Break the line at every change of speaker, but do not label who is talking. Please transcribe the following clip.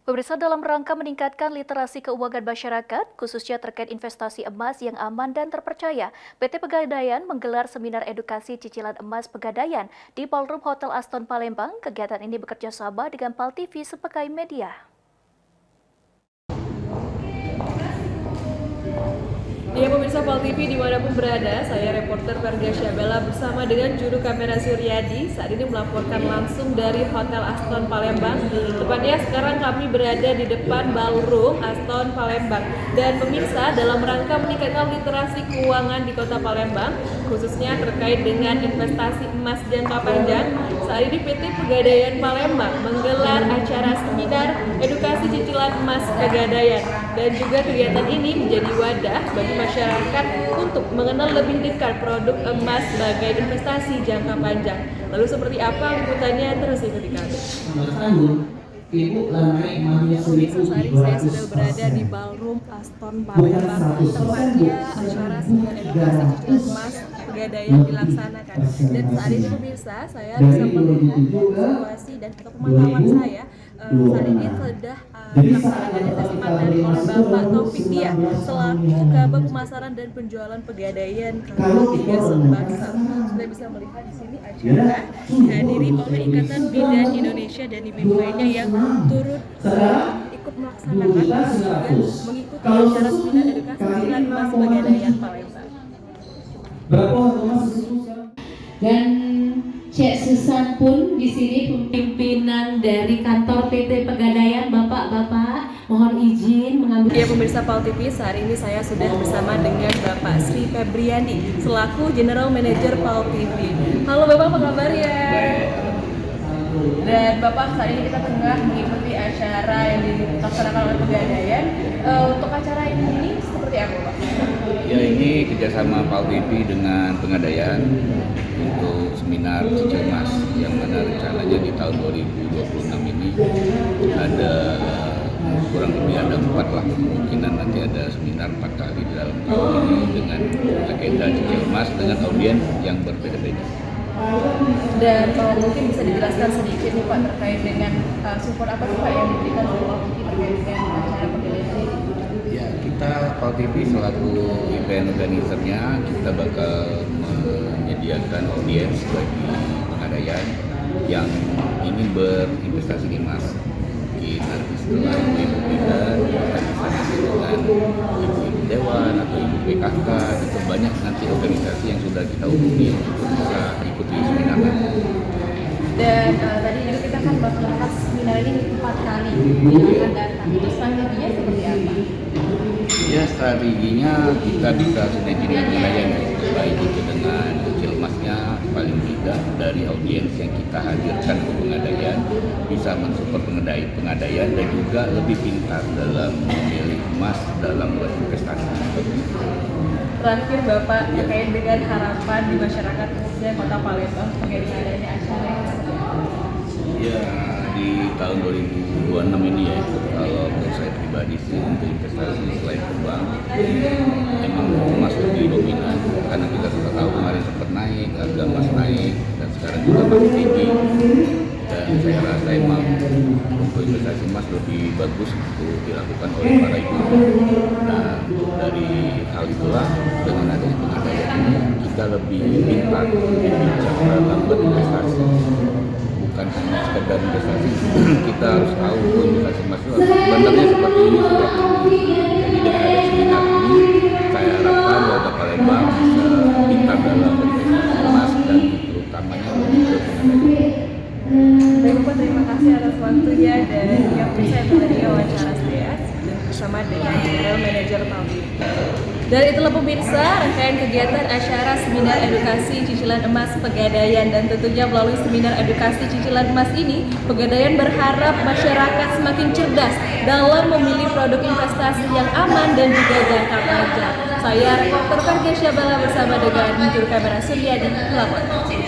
Pemirsa, dalam rangka meningkatkan literasi keuangan masyarakat, khususnya terkait investasi emas yang aman dan terpercaya, PT Pegadaian menggelar seminar edukasi cicilan emas Pegadaian di Ballroom Hotel Aston Palembang. Kegiatan ini bekerja sama dengan PAL TV sebagai media.
Ya pemirsa PAL TV dimanapun berada, saya reporter Verga Syabela bersama dengan juru kamera Suryadi saat ini melaporkan langsung dari Hotel Aston Palembang. Tepatnya sekarang kami berada di depan Ballroom Aston Palembang. Dan pemirsa, dalam rangka meningkatkan literasi keuangan di Kota Palembang, khususnya terkait dengan investasi emas jangka panjang, saat ini PT Pegadaian Palembang menggelar acara seminar edukasi cicilan emas Pegadaian. Dan juga kegiatan ini menjadi wadah bagi masyarakat untuk mengenal lebih dekat produk emas sebagai investasi jangka panjang. Lalu seperti apa liputannya, terus ikuti kami.
Ibu naik mania
Pemirsa, saat ini saya sudah berada di Ballroom Aston Palembang, tempatnya acara seminar edukasi cicilan emas Pegadaian dilaksanakan. Dan saat ini pemirsa, saya bisa melihat situasi dan pemantauan saya saat ini sudah dilaksanakan sesi materi oleh Bapak Taufik Dia selaku Kabag Pemasaran dan Penjualan Pegadaian Ketiga Sebangsa. Sudah bisa melihat di sini acara dihadiri oleh Ikatan Bidan Indonesia dan ibu lainnya yang turut ikut melaksanakan dan mengikuti acara seminar edukasi cicilan emas Pegadaian Palembang.
Dan Cek Susan pun di sini pimpinan dari kantor PT Pegadaian. Bapak-bapak mohon izin mengambil.
Ya pemirsa PAL TV, saat ini saya sudah bersama dengan Bapak Sri Febriandi selaku General Manager PAL TV. Halo Bapak, apa kabar ya? Dan Bapak, saat ini kita tengah mengikuti acara yang dilaksanakan oleh Pegadaian. Untuk acara ini seperti apa Pak?
Ya, ini kerjasama PAL TV dengan Pegadaian untuk seminar cicil emas yang mana rencananya di tahun 2026 ini ada kurang lebih ada 4 lah, kemungkinan nanti ada seminar 4 kali di dalam tahun ini dengan agenda cicil emas dengan audiens yang berbeda-beda.
Dan mungkin bisa dijelaskan sedikit nih Pak terkait dengan support apa sih Pak yang diberikan oleh PAL TV terkait dengan acara Pegadaian ini?
Ya, kita PAL TV selaku event organisernya, kita bakal menyediakan audiens bagi Pegadaian yang ingin berinvestasi di emas. Mungkin nanti setelah ibu bidan, kita bisa nanti dengan ibu dewan atau ibu PKK, itu banyak nanti organisasi yang sudah kita hubungi untuk bisa ikuti seminar.
Dan tadi juga kita kan bakal bahas seminar ini 4 kali yang akan datang. Itu strateginya seperti apa?
Ya, strateginya kita bisa sinergi dengan Pegadaian, baik itu dengan cicil emasnya paling tidak dari audiens yang kita hadirkan ke Pegadaian bisa mensupport Pegadaian dan juga lebih pintar dalam memilih emas dalam berinvestasi.
Terakhir Bapak terkait dengan harapan di masyarakat khususnya Kota Palembang terkait adanya acara yang seperti apa?
Ya, di tahun 2026 ini ya, kalau menurut saya pribadi sih untuk investasi selain uang emang emas lebih dominan karena kita sudah tahu kemarin sempat naik, harga emas naik dan sekarang juga masih tinggi, dan saya rasa emang untuk investasi emas lebih bagus untuk dilakukan oleh para ibu. Nah, dari hal itulah dengan adanya Pegadaian ini kita lebih pintar, lebih bijak dalam berinvestasi. Bukan hanya sekedar investasi, kita harus tahu investasi emas itu sebenarnya seperti ini, seperti ini. Jadi dengan ada seminar ini, saya harapkan warga Palembang bisa pintar dalam berinvestasi emas dan terutamanya untuk Pegadaian.
Baik Pak, terima kasih atas waktunya dan yang saya tadi wawancara saya bersama dengan General Manager PAL TV. Dan itulah pemirsa rangkaian kegiatan acara seminar edukasi cicilan emas Pegadaian, dan tentunya melalui seminar edukasi cicilan emas ini Pegadaian berharap masyarakat semakin cerdas dalam memilih produk investasi yang aman dan juga jangka panjang. Saya reporter Verga Syabela bersama dengan juru kamera Suryadi melaporkan.